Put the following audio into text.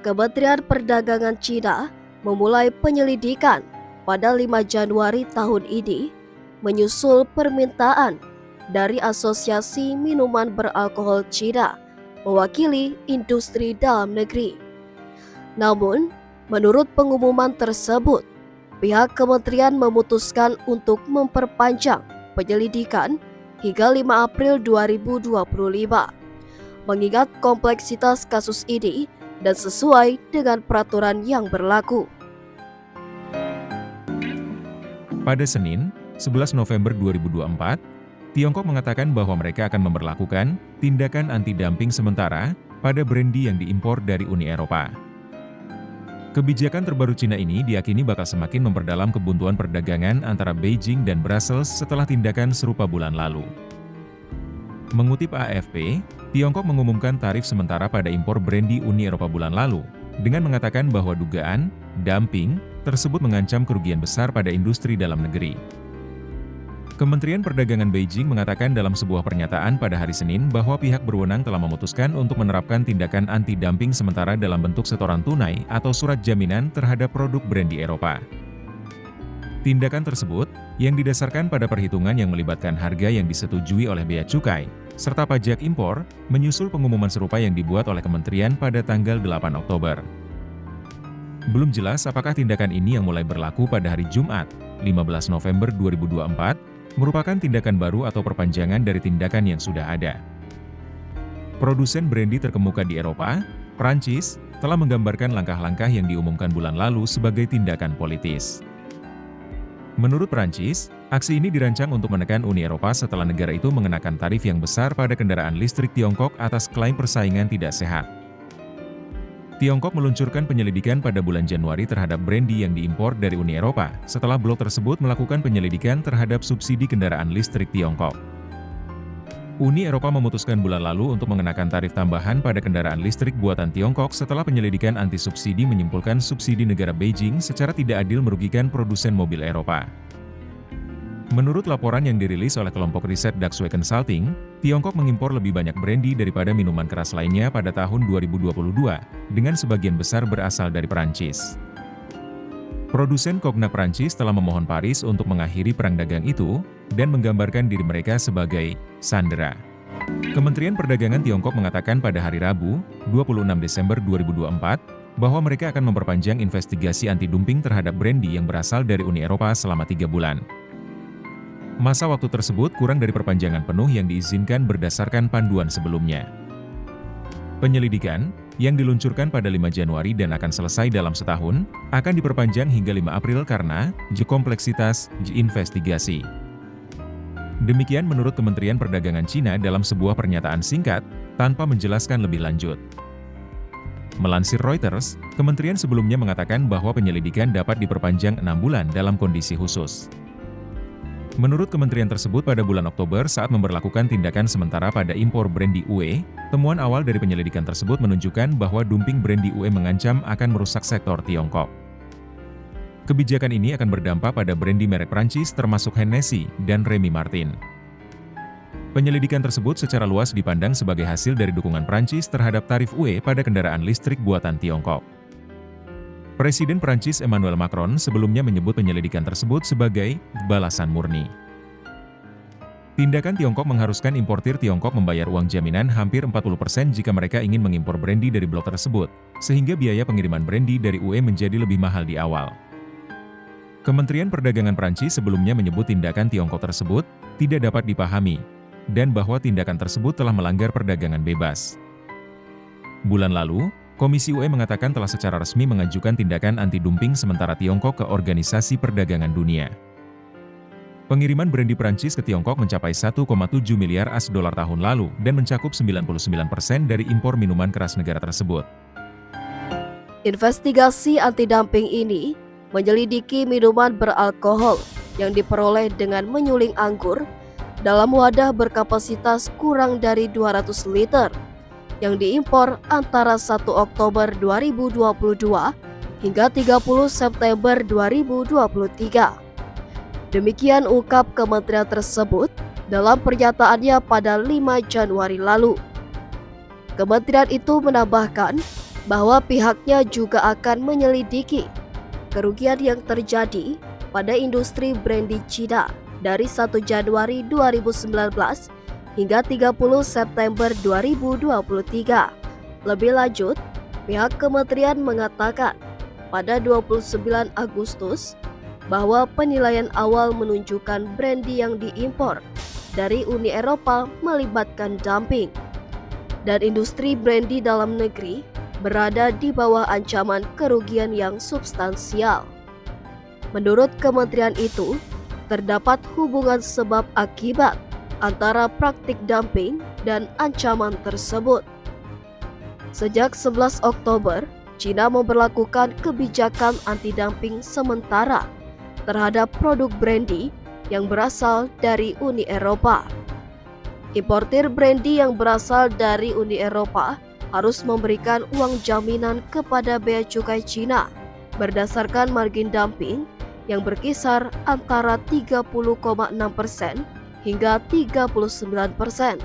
Kementerian Perdagangan Cina memulai penyelidikan pada 5 Januari tahun ini menyusul permintaan dari Asosiasi Minuman Beralkohol Cina mewakili industri dalam negeri. Namun, menurut pengumuman tersebut, pihak kementerian memutuskan untuk memperpanjang penyelidikan hingga 5 April 2025, mengingat kompleksitas kasus ini dan sesuai dengan peraturan yang berlaku. Pada Senin, 11 November 2024, Tiongkok mengatakan bahwa mereka akan memberlakukan tindakan anti-dumping sementara pada brandy yang diimpor dari Uni Eropa. Kebijakan terbaru Cina ini diyakini bakal semakin memperdalam kebuntuan perdagangan antara Beijing dan Brussels setelah tindakan serupa bulan lalu. Mengutip AFP, Tiongkok mengumumkan tarif sementara pada impor brandy Uni Eropa bulan lalu, dengan mengatakan bahwa dugaan dumping tersebut mengancam kerugian besar pada industri dalam negeri. Kementerian Perdagangan Beijing mengatakan dalam sebuah pernyataan pada hari Senin bahwa pihak berwenang telah memutuskan untuk menerapkan tindakan anti-dumping sementara dalam bentuk setoran tunai atau surat jaminan terhadap produk brandy Eropa. Tindakan tersebut, yang didasarkan pada perhitungan yang melibatkan harga yang disetujui oleh bea cukai, serta pajak impor, menyusul pengumuman serupa yang dibuat oleh kementerian pada tanggal 8 Oktober. Belum jelas apakah tindakan ini yang mulai berlaku pada hari Jumat, 15 November 2024, merupakan tindakan baru atau perpanjangan dari tindakan yang sudah ada. Produsen brandy terkemuka di Eropa, Prancis, telah menggambarkan langkah-langkah yang diumumkan bulan lalu sebagai tindakan politis. Menurut Prancis, aksi ini dirancang untuk menekan Uni Eropa setelah negara itu mengenakan tarif yang besar pada kendaraan listrik Tiongkok atas klaim persaingan tidak sehat. Tiongkok meluncurkan penyelidikan pada bulan Januari terhadap brandy yang diimpor dari Uni Eropa, setelah blok tersebut melakukan penyelidikan terhadap subsidi kendaraan listrik Tiongkok. Uni Eropa memutuskan bulan lalu untuk mengenakan tarif tambahan pada kendaraan listrik buatan Tiongkok setelah penyelidikan anti-subsidi menyimpulkan subsidi negara Beijing secara tidak adil merugikan produsen mobil Eropa. Menurut laporan yang dirilis oleh kelompok riset Daxue Consulting, Tiongkok mengimpor lebih banyak brandy daripada minuman keras lainnya pada tahun 2022, dengan sebagian besar berasal dari Perancis. Produsen Cognac Prancis telah memohon Paris untuk mengakhiri perang dagang itu, dan menggambarkan diri mereka sebagai sandera. Kementerian Perdagangan Tiongkok mengatakan pada hari Rabu, 26 Desember 2024, bahwa mereka akan memperpanjang investigasi anti-dumping terhadap brandy yang berasal dari Uni Eropa selama 3 bulan. Masa waktu tersebut kurang dari perpanjangan penuh yang diizinkan berdasarkan panduan sebelumnya. Penyelidikan, yang diluncurkan pada 5 Januari dan akan selesai dalam setahun, akan diperpanjang hingga 5 April karena kompleksitas investigasi. Demikian menurut Kementerian Perdagangan Cina dalam sebuah pernyataan singkat, tanpa menjelaskan lebih lanjut. Melansir Reuters, kementerian sebelumnya mengatakan bahwa penyelidikan dapat diperpanjang 6 bulan dalam kondisi khusus. Menurut kementerian tersebut pada bulan Oktober saat memberlakukan tindakan sementara pada impor brandy UE, temuan awal dari penyelidikan tersebut menunjukkan bahwa dumping brandy UE mengancam akan merusak sektor Tiongkok. Kebijakan ini akan berdampak pada brandy merek Prancis termasuk Hennessy dan Remy Martin. Penyelidikan tersebut secara luas dipandang sebagai hasil dari dukungan Prancis terhadap tarif UE pada kendaraan listrik buatan Tiongkok. Presiden Prancis Emmanuel Macron sebelumnya menyebut penyelidikan tersebut sebagai balasan murni. Tindakan Tiongkok mengharuskan importir Tiongkok membayar uang jaminan hampir 40% jika mereka ingin mengimpor brandy dari blok tersebut, sehingga biaya pengiriman brandy dari UE menjadi lebih mahal di awal. Kementerian Perdagangan Prancis sebelumnya menyebut tindakan Tiongkok tersebut tidak dapat dipahami, dan bahwa tindakan tersebut telah melanggar perdagangan bebas. Bulan lalu, Komisi UE mengatakan telah secara resmi mengajukan tindakan anti-dumping sementara Tiongkok ke Organisasi Perdagangan Dunia. Pengiriman brandy Prancis ke Tiongkok mencapai 1,7 miliar AS dolar tahun lalu dan mencakup 99% dari impor minuman keras negara tersebut. Investigasi anti-dumping ini menyelidiki minuman beralkohol yang diperoleh dengan menyuling anggur dalam wadah berkapasitas kurang dari 200 liter yang diimpor antara 1 Oktober 2022 hingga 30 September 2023. Demikian ungkap kementerian tersebut dalam pernyataannya pada 5 Januari lalu. Kementerian itu menambahkan bahwa pihaknya juga akan menyelidiki kerugian yang terjadi pada industri brandy Cina dari 1 Januari 2019 hingga 30 September 2023. Lebih lanjut, pihak kementerian mengatakan pada 29 Agustus bahwa penilaian awal menunjukkan brandy yang diimpor dari Uni Eropa melibatkan dumping, dan industri brandy dalam negeri berada di bawah ancaman kerugian yang substansial. Menurut kementerian itu, terdapat hubungan sebab akibat antara praktik dumping dan ancaman tersebut. Sejak 11 Oktober, China memberlakukan kebijakan anti-dumping sementara terhadap produk brandy yang berasal dari Uni Eropa. Importir brandy yang berasal dari Uni Eropa harus memberikan uang jaminan kepada bea cukai Cina berdasarkan margin dumping yang berkisar antara 30,6% hingga 39%.